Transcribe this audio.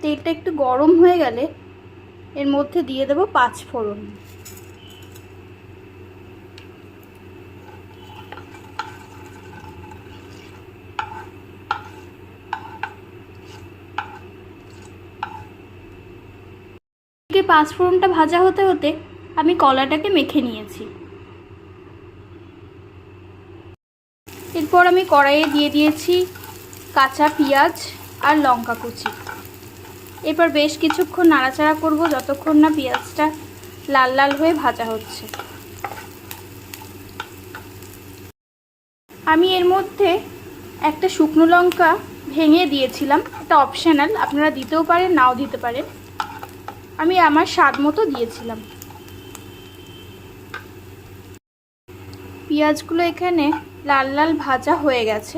তেলটা একটু গরম হয়ে গেলে এর মধ্যে দিয়ে দেব 5 ফোড়ন। এদিকে 5 ফোড়নটা ভাজা হতে হতে আমি কলাটাকে মেখে নিয়েছি। এরপর আমি কড়াইয়ে দিয়ে দিয়েছি কাঁচা পেঁয়াজ আর লঙ্কা কুচি। এরপর বেশ কিছুক্ষণ নাড়াচাড়া করব যতক্ষণ না পেঁয়াজটা লাল লাল হয়ে ভাজা হচ্ছে। আমি এর মধ্যে একটা শুকনো লঙ্কা ভেঙে দিয়েছিলাম, এটা অপশনাল, আপনারা দিতেও পারেন নাও দিতে পারেন। আমি আমার স্বাদ মতো দিয়েছিলাম। পেঁয়াজগুলো এখানে লাল লাল ভাজা হয়ে গেছে।